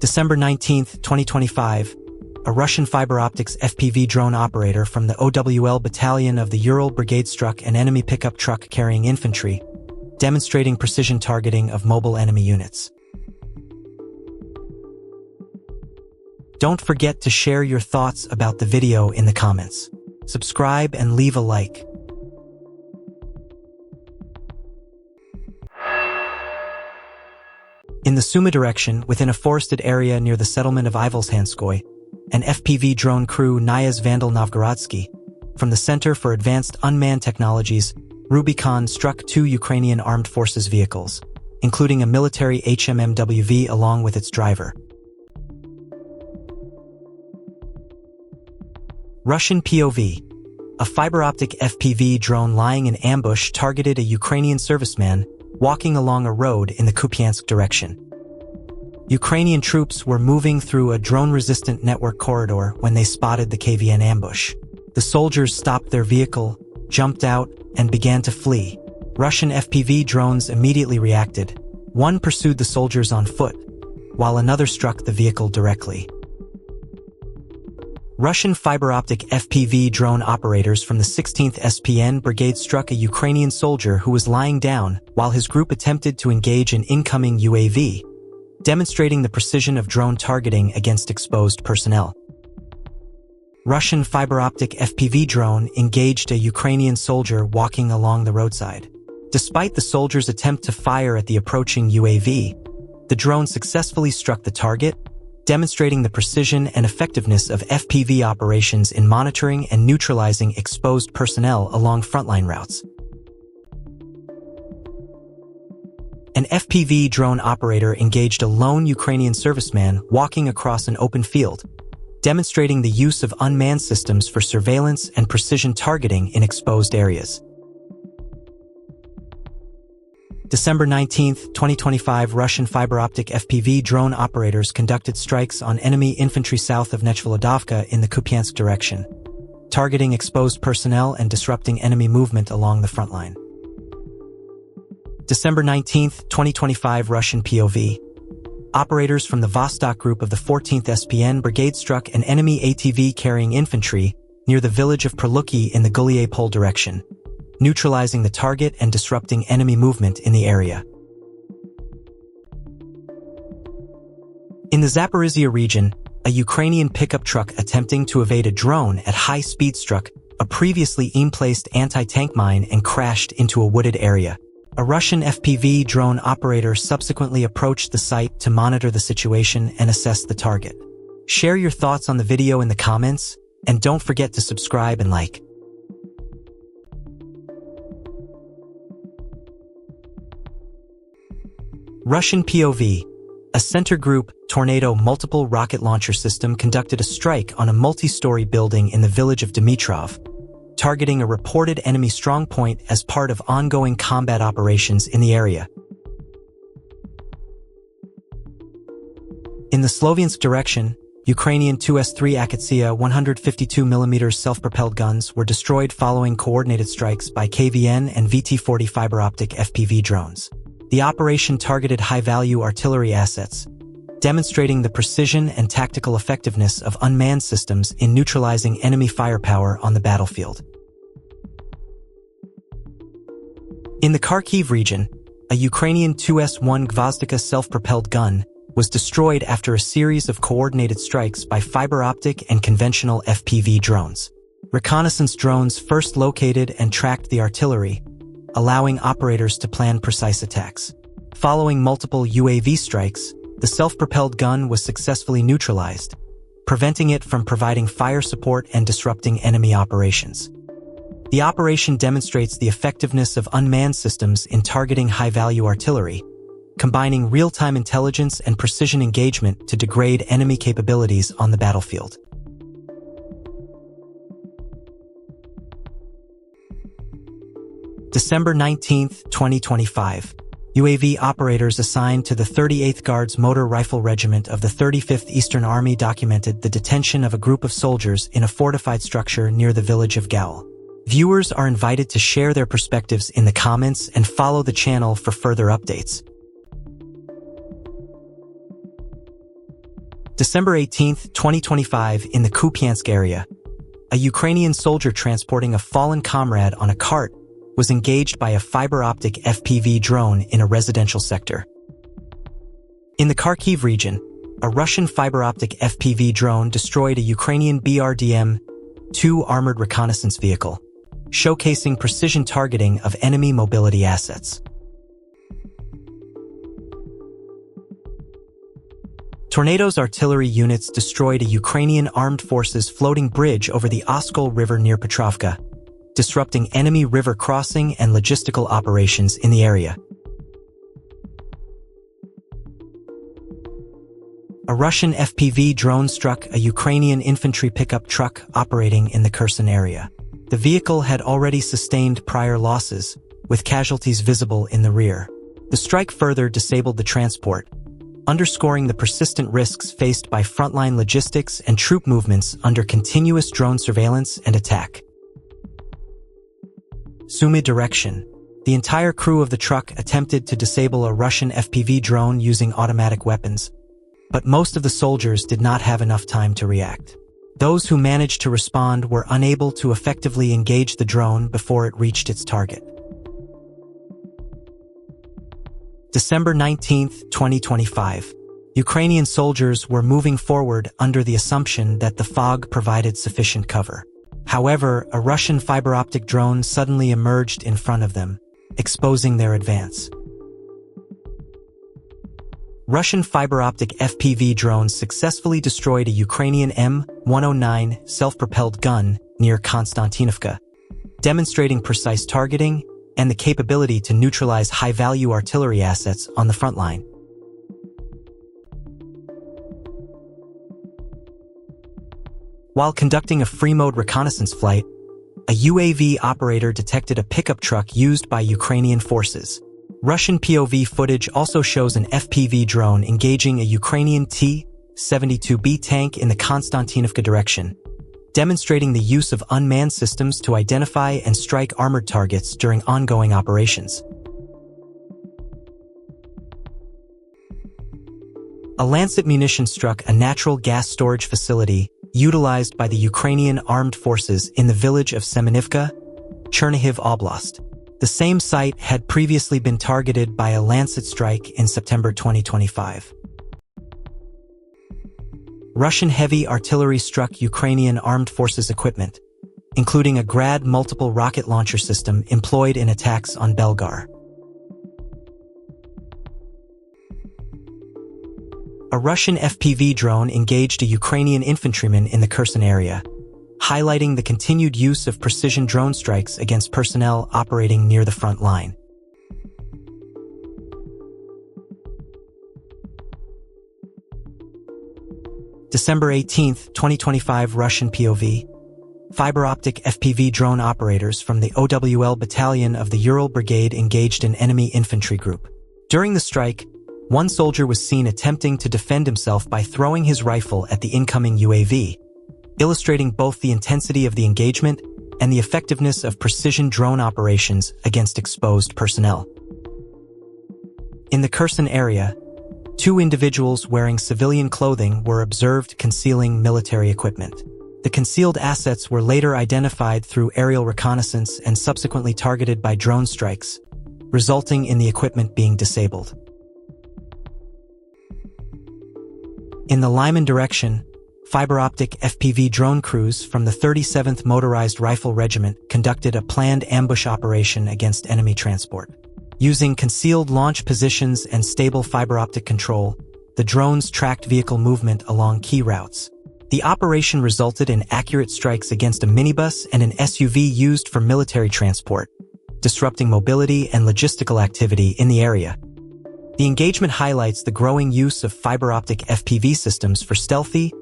December 19, 2025, a Russian fiber optics FPV drone operator from the OWL battalion of the Ural Brigade struck an enemy pickup truck carrying infantry, demonstrating precision targeting of mobile enemy units. Don't forget to share your thoughts about the video in the comments. Subscribe and leave a like. In the Sumy direction, within a forested area near the settlement of Ivolshanskoye, an FPV drone crew Nyaz Vandal Novgorodsky from the Center for Advanced Unmanned Technologies, Rubicon, struck 2 Ukrainian armed forces vehicles, including a military HMMWV along with its driver. Russian POV. A fiber optic FPV drone lying in ambush targeted a Ukrainian serviceman walking along a road in the Kupiansk direction. Ukrainian troops were moving through a drone-resistant network corridor when they spotted the KVN ambush. The soldiers stopped their vehicle, jumped out, and began to flee. Russian FPV drones immediately reacted. One pursued the soldiers on foot, while another struck the vehicle directly. Russian fiber optic FPV drone operators from the 16th SPN Brigade struck a Ukrainian soldier who was lying down while his group attempted to engage an incoming UAV, demonstrating the precision of drone targeting against exposed personnel. Russian fiber optic FPV drone engaged a Ukrainian soldier walking along the roadside. Despite the soldier's attempt to fire at the approaching UAV, the drone successfully struck the target, demonstrating the precision and effectiveness of FPV operations in monitoring and neutralizing exposed personnel along frontline routes. An FPV drone operator engaged a lone Ukrainian serviceman walking across an open field, demonstrating the use of unmanned systems for surveillance and precision targeting in exposed areas. December 19, 2025, Russian fiber optic FPV drone operators conducted strikes on enemy infantry south of Nechvolodovka in the Kupiansk direction, targeting exposed personnel and disrupting enemy movement along the front line. December 19, 2025, Russian POV. Operators from the Vostok group of the 14th SPN Brigade struck an enemy ATV carrying infantry near the village of Perluki in the Guliay Pole direction, neutralizing the target and disrupting enemy movement in the area. In the Zaporizhia region, a Ukrainian pickup truck attempting to evade a drone at high speed struck a previously aim-placed anti-tank mine and crashed into a wooded area. A Russian FPV drone operator subsequently approached the site to monitor the situation and assess the target. Share your thoughts on the video in the comments, and don't forget to subscribe and like. Russian POV. A center group, Tornado multiple rocket launcher system conducted a strike on a multi-story building in the village of Dmitrov, targeting a reported enemy strongpoint as part of ongoing combat operations in the area. In the Sloviansk direction, Ukrainian 2S-3 Akatsia 152mm self-propelled guns were destroyed following coordinated strikes by KVN and VT-40 fiber optic FPV drones. The operation targeted high-value artillery assets, demonstrating the precision and tactical effectiveness of unmanned systems in neutralizing enemy firepower on the battlefield. In the Kharkiv region, a Ukrainian 2S-1 Gvozdika self-propelled gun was destroyed after a series of coordinated strikes by fiber optic and conventional FPV drones. Reconnaissance drones first located and tracked the artillery, allowing operators to plan precise attacks. Following multiple UAV strikes, the self-propelled gun was successfully neutralized, preventing it from providing fire support and disrupting enemy operations. The operation demonstrates the effectiveness of unmanned systems in targeting high-value artillery, combining real-time intelligence and precision engagement to degrade enemy capabilities on the battlefield. December 19, 2025. UAV operators assigned to the 38th Guards Motor Rifle Regiment of the 35th Eastern Army documented the detention of a group of soldiers in a fortified structure near the village of Gaul. Viewers are invited to share their perspectives in the comments and follow the channel for further updates. December 18, 2025, in the Kupiansk area, a Ukrainian soldier transporting a fallen comrade on a cart was engaged by a fiber-optic FPV drone in a residential sector. In the Kharkiv region, a Russian fiber-optic FPV drone destroyed a Ukrainian BRDM-2 armored reconnaissance vehicle, showcasing precision targeting of enemy mobility assets. Tornado's artillery units destroyed a Ukrainian armed forces floating bridge over the Oskol River near Pokrovsk, disrupting enemy river crossing and logistical operations in the area. A Russian FPV drone struck a Ukrainian infantry pickup truck operating in the Kherson area. The vehicle had already sustained prior losses, with casualties visible in the rear. The strike further disabled the transport, underscoring the persistent risks faced by frontline logistics and troop movements under continuous drone surveillance and attack. Sumy direction. The entire crew of the truck attempted to disable a Russian FPV drone using automatic weapons, but most of the soldiers did not have enough time to react. Those who managed to respond were unable to effectively engage the drone before it reached its target. December 19, 2025. Ukrainian soldiers were moving forward under the assumption that the fog provided sufficient cover. However, a Russian fiber-optic drone suddenly emerged in front of them, exposing their advance. Russian fiber-optic FPV drones successfully destroyed a Ukrainian M109 self-propelled gun near Konstantinovka, demonstrating precise targeting and the capability to neutralize high-value artillery assets on the front line. While conducting a free-mode reconnaissance flight, a UAV operator detected a pickup truck used by Ukrainian forces. Russian POV footage also shows an FPV drone engaging a Ukrainian T-72B tank in the Konstantinovka direction, demonstrating the use of unmanned systems to identify and strike armored targets during ongoing operations. A Lancet munition struck a natural gas storage facility utilized by the Ukrainian armed forces in the village of Semenivka, Chernihiv Oblast. The same site had previously been targeted by a Lancet strike in September 2025. Russian heavy artillery struck Ukrainian armed forces equipment, including a Grad multiple rocket launcher system employed in attacks on Belgar. A Russian FPV drone engaged a Ukrainian infantryman in the Kherson area, highlighting the continued use of precision drone strikes against personnel operating near the front line. December 18, 2025, Russian POV. Fiber-optic FPV drone operators from the OWL battalion of the Ural Brigade engaged an enemy infantry group. During the strike, one soldier was seen attempting to defend himself by throwing his rifle at the incoming UAV, illustrating both the intensity of the engagement and the effectiveness of precision drone operations against exposed personnel. In the Kherson area, two individuals wearing civilian clothing were observed concealing military equipment. The concealed assets were later identified through aerial reconnaissance and subsequently targeted by drone strikes, resulting in the equipment being disabled. In the Lyman direction, fiber-optic FPV drone crews from the 37th Motorized Rifle Regiment conducted a planned ambush operation against enemy transport. Using concealed launch positions and stable fiber-optic control, the drones tracked vehicle movement along key routes. The operation resulted in accurate strikes against a minibus and an SUV used for military transport, disrupting mobility and logistical activity in the area. The engagement highlights the growing use of fiber-optic FPV systems for stealthy,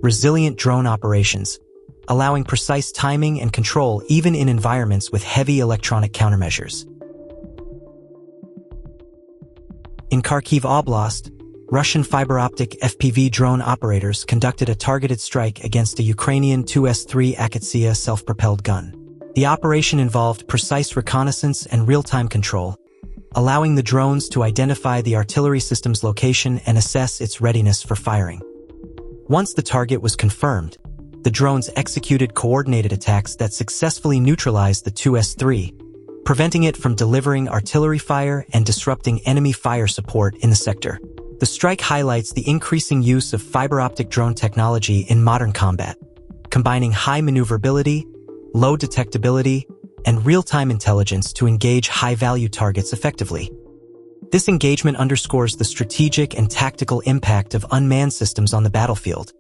resilient drone operations, allowing precise timing and control even in environments with heavy electronic countermeasures. In Kharkiv Oblast, Russian fiber-optic FPV drone operators conducted a targeted strike against a Ukrainian Tu-S3 Akatsia self-propelled gun. The operation involved precise reconnaissance and real-time control, allowing the drones to identify the artillery system's location and assess its readiness for firing. Once the target was confirmed, the drones executed coordinated attacks that successfully neutralized the Tu-S-3, preventing it from delivering artillery fire and disrupting enemy fire support in the sector. The strike highlights the increasing use of fiber optic drone technology in modern combat, combining high maneuverability, low detectability, and real-time intelligence to engage high-value targets effectively. This engagement underscores the strategic and tactical impact of unmanned systems on the battlefield,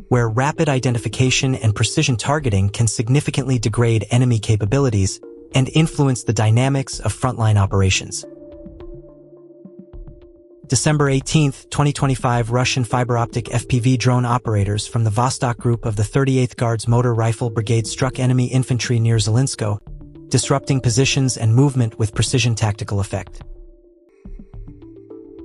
where rapid identification and precision targeting can significantly degrade enemy capabilities and influence the dynamics of frontline operations. December 18, 2025, Russian fiber-optic FPV drone operators from the Vostok Group of the 38th Guards Motor Rifle Brigade struck enemy infantry near Zelensko, disrupting positions and movement with precision tactical effect.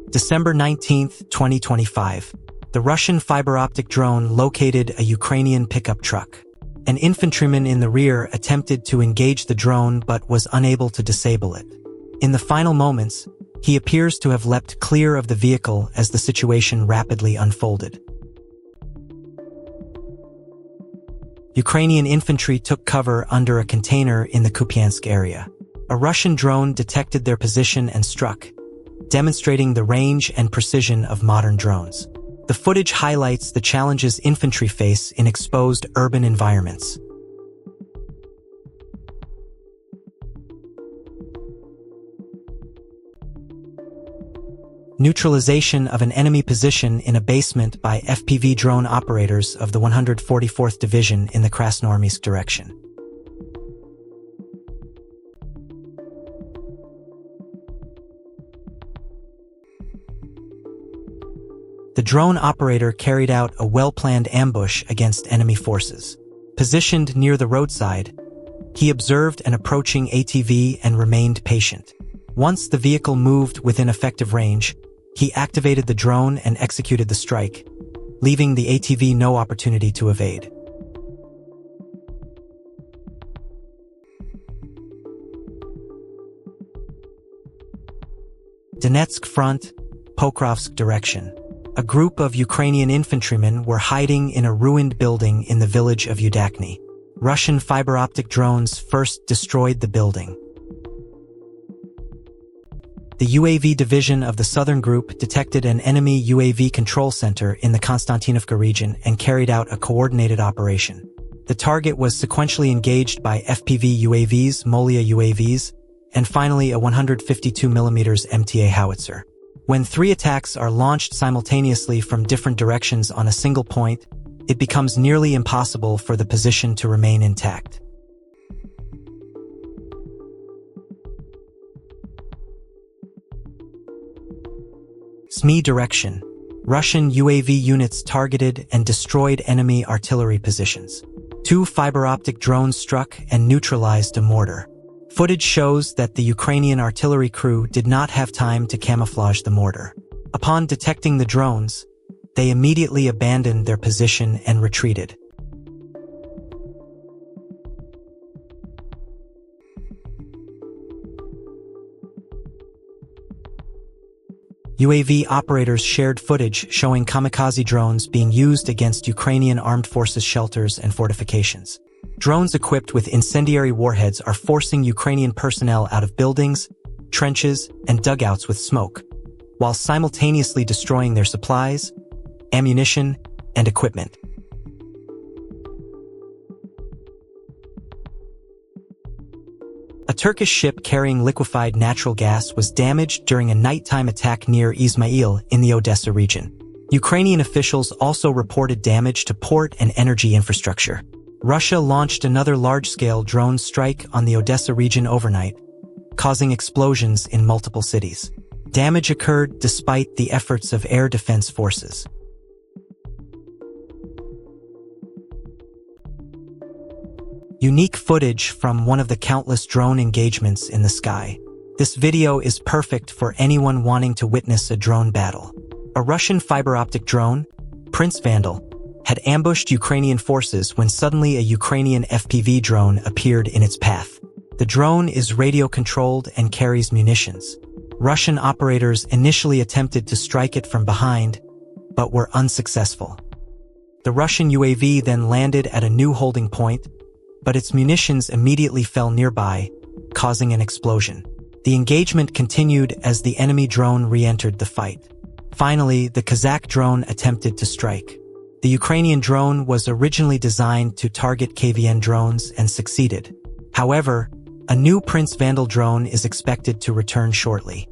December 19, 2025, the Russian fiber-optic drone located a Ukrainian pickup truck. An infantryman in the rear attempted to engage the drone but was unable to disable it. In the final moments, he appears to have leapt clear of the vehicle as the situation rapidly unfolded. Ukrainian infantry took cover under a container in the Kupiansk area. A Russian drone detected their position and struck, demonstrating the range and precision of modern drones. The footage highlights the challenges infantry face in exposed urban environments. Neutralization of an enemy position in a basement by FPV drone operators of the 144th Division in the Krasnoarmysk direction. The drone operator carried out a well-planned ambush against enemy forces. Positioned near the roadside, he observed an approaching ATV and remained patient. Once the vehicle moved within effective range, he activated the drone and executed the strike, leaving the ATV no opportunity to evade. Donetsk front, Pokrovsk direction. A group of Ukrainian infantrymen were hiding in a ruined building in the village of Udakny. Russian fiber-optic drones first destroyed the building. The UAV division of the Southern Group detected an enemy UAV control center in the Konstantinovka region and carried out a coordinated operation. The target was sequentially engaged by FPV UAVs, Molia UAVs, and finally a 152mm MTA howitzer. When 3 attacks are launched simultaneously from different directions on a single point, it becomes nearly impossible for the position to remain intact. SME direction. Russian UAV units targeted and destroyed enemy artillery positions. 2 fiber-optic drones struck and neutralized a mortar. Footage shows that the Ukrainian artillery crew did not have time to camouflage the mortar. Upon detecting the drones, they immediately abandoned their position and retreated. UAV operators shared footage showing kamikaze drones being used against Ukrainian armed forces shelters and fortifications. Drones equipped with incendiary warheads are forcing Ukrainian personnel out of buildings, trenches, and dugouts with smoke, while simultaneously destroying their supplies, ammunition, and equipment. A Turkish ship carrying liquefied natural gas was damaged during a nighttime attack near Izmail in the Odessa region. Ukrainian officials also reported damage to port and energy infrastructure. Russia launched another large-scale drone strike on the Odessa region overnight, causing explosions in multiple cities. Damage occurred despite the efforts of air defense forces. Unique footage from one of the countless drone engagements in the sky. This video is perfect for anyone wanting to witness a drone battle. A Russian fiber-optic drone, Prince Vandal, had ambushed Ukrainian forces when suddenly a Ukrainian FPV drone appeared in its path. The drone is radio-controlled and carries munitions. Russian operators initially attempted to strike it from behind, but were unsuccessful. The Russian UAV then landed at a new holding point, but its munitions immediately fell nearby, causing an explosion. The engagement continued as the enemy drone re-entered the fight. Finally, the Kazakh drone attempted to strike. The Ukrainian drone was originally designed to target KVN drones and succeeded. However, a new Prince Vandal drone is expected to return shortly.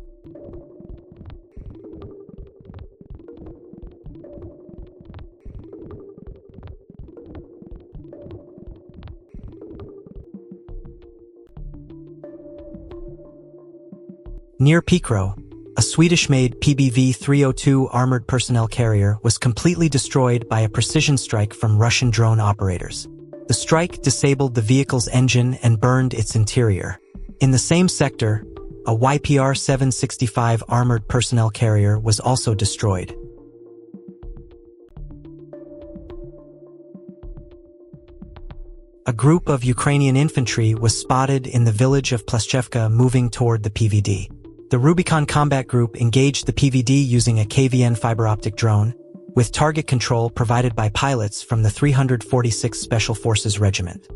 Near Pokrovsk, a Swedish-made PBV-302 armored personnel carrier was completely destroyed by a precision strike from Russian drone operators. The strike disabled the vehicle's engine and burned its interior. In the same sector, a YPR-765 armored personnel carrier was also destroyed. A group of Ukrainian infantry was spotted in the village of Pleshchevka moving toward the PVD. The Rubicon Combat Group engaged the PVD using a KVN fiber optic drone, with target control provided by pilots from the 346th Special Forces Regiment.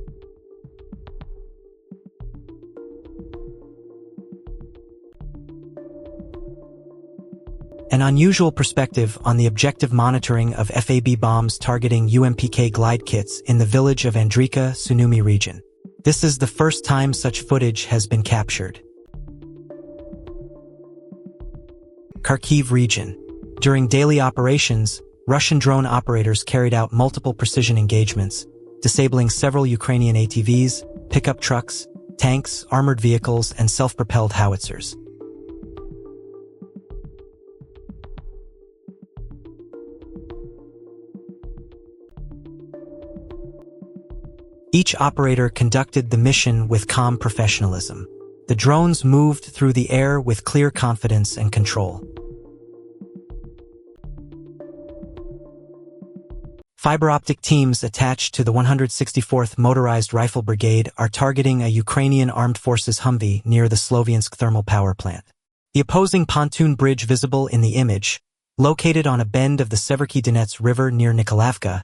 An unusual perspective on the objective monitoring of FAB bombs targeting UMPK glide kits in the village of Andrika, Sunumy region. This is the first time such footage has been captured. Kharkiv region. During daily operations, Russian drone operators carried out multiple precision engagements, disabling several Ukrainian ATVs, pickup trucks, tanks, armored vehicles, and self-propelled howitzers. Each operator conducted the mission with calm professionalism. The drones moved through the air with clear confidence and control. Fiber optic teams attached to the 164th Motorized Rifle Brigade are targeting a Ukrainian Armed Forces Humvee near the Sloviansk thermal power plant. The opposing pontoon bridge visible in the image, located on a bend of the Severky Donets River near Nikolavka,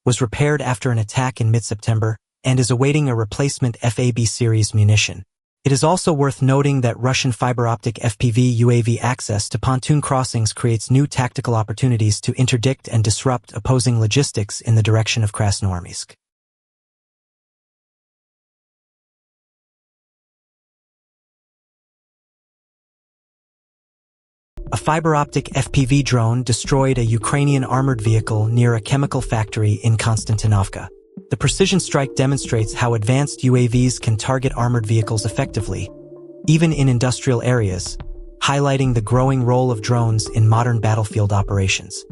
was repaired after an attack in mid-September and is awaiting a replacement FAB series munition. It is also worth noting that Russian fiber optic FPV UAV access to pontoon crossings creates new tactical opportunities to interdict and disrupt opposing logistics in the direction of Krasnoarmysk. A fiber optic FPV drone destroyed a Ukrainian armored vehicle near a chemical factory in Konstantinovka. The precision strike demonstrates how advanced UAVs can target armored vehicles effectively, even in industrial areas, highlighting the growing role of drones in modern battlefield operations.